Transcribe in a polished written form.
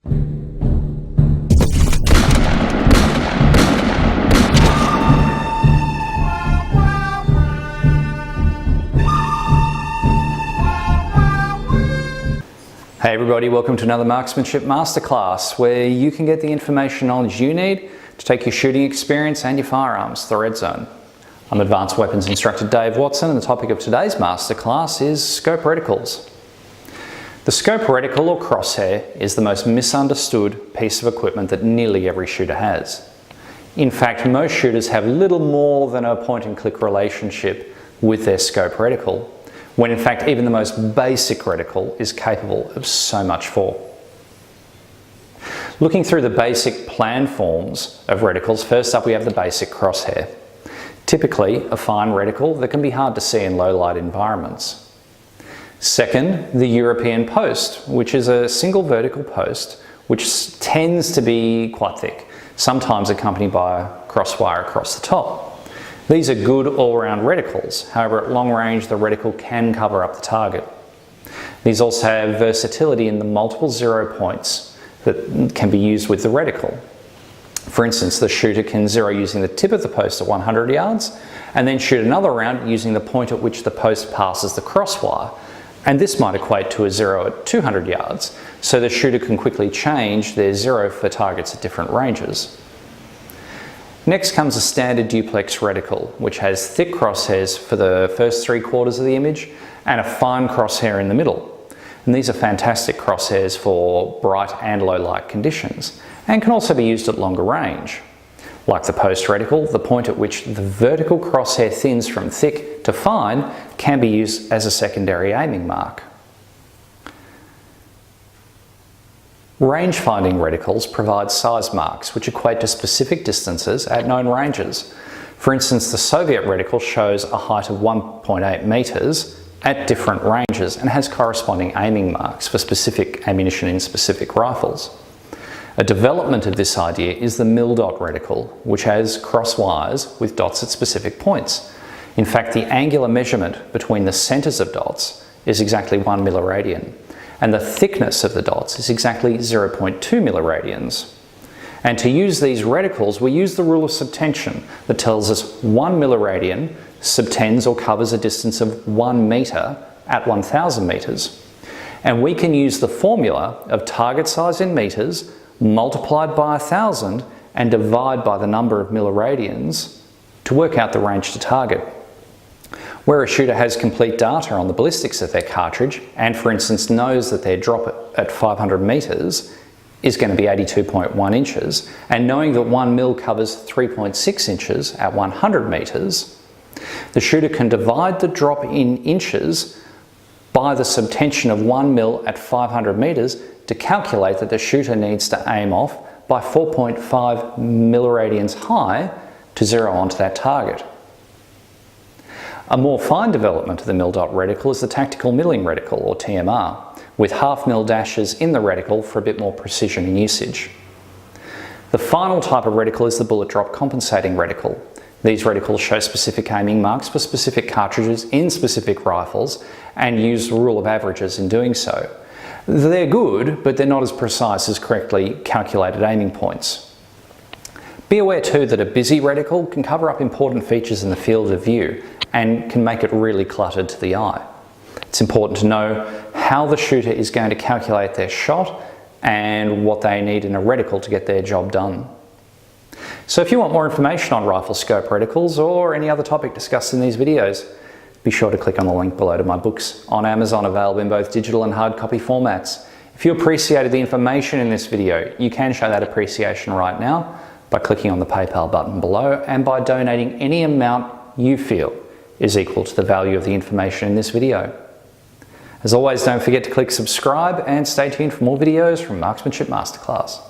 Hey everybody, welcome to another Marksmanship Masterclass where you can get the information knowledge you need to take your shooting experience and your firearms to the red zone. I'm Advanced Weapons Instructor Dave Watson, and the topic of today's Masterclass is scope reticles. The scope reticle or crosshair is the most misunderstood piece of equipment that nearly every shooter has. In fact, most shooters have little more than a point and click relationship with their scope reticle, when in fact even the most basic reticle is capable of so much more. Looking through the basic plan forms of reticles, first up we have the basic crosshair. Typically a fine reticle that can be hard to see in low light environments. Second, the European post, which is a single vertical post which tends to be quite thick, sometimes accompanied by a crosswire across the top. These are good all-round reticles, however at long range the reticle can cover up the target. These also have versatility in the multiple 0 points that can be used with the reticle. For instance, the shooter can zero using the tip of the post at 100 yards and then shoot another round using the point at which the post passes the crosswire, and this might equate to a zero at 200 yards, so the shooter can quickly change their zero for targets at different ranges. Next comes a standard duplex reticle, which has thick crosshairs for the first 3/4 of the image and a fine crosshair in the middle. And these are fantastic crosshairs for bright and low light conditions, and can also be used at longer range. Like the post reticle, the point at which the vertical crosshair thins from thick to fine can be used as a secondary aiming mark. Range-finding reticles provide size marks which equate to specific distances at known ranges. For instance, the Soviet reticle shows a height of 1.8 meters at different ranges and has corresponding aiming marks for specific ammunition in specific rifles. A development of this idea is the mil-dot reticle, which has cross wires with dots at specific points. In fact, the angular measurement between the centers of dots is exactly 1 milliradian, and the thickness of the dots is exactly 0.2 milliradians. And to use these reticles, we use the rule of subtension that tells us 1 milliradian subtends or covers a distance of 1 meter at 1000 meters. And we can use the formula of target size in meters multiplied by 1000 and divide by the number of milliradians to work out the range to target. Where a shooter has complete data on the ballistics of their cartridge and for instance knows that their drop at 500 meters is going to be 82.1 inches, and knowing that 1 mil covers 3.6 inches at 100 meters, the shooter can divide the drop in inches by the subtension of 1 mil at 500 meters to calculate that the shooter needs to aim off by 4.5 milliradians high to zero onto that target. A more fine development of the mil-dot reticle is the tactical milling reticle, or TMR, with half-mil dashes in the reticle for a bit more precision in usage. The final type of reticle is the bullet drop compensating reticle. These reticles show specific aiming marks for specific cartridges in specific rifles and use the rule of averages in doing so. They're good, but they're not as precise as correctly calculated aiming points. Be aware too that a busy reticle can cover up important features in the field of view and can make it really cluttered to the eye. It's important to know how the shooter is going to calculate their shot and what they need in a reticle to get their job done. So if you want more information on rifle scope reticles or any other topic discussed in these videos, be sure to click on the link below to my books on Amazon, available in both digital and hard copy formats. If you appreciated the information in this video, you can show that appreciation right now by clicking on the PayPal button below and by donating any amount you feel is equal to the value of the information in this video. As always, don't forget to click subscribe and stay tuned for more videos from Marksmanship Masterclass.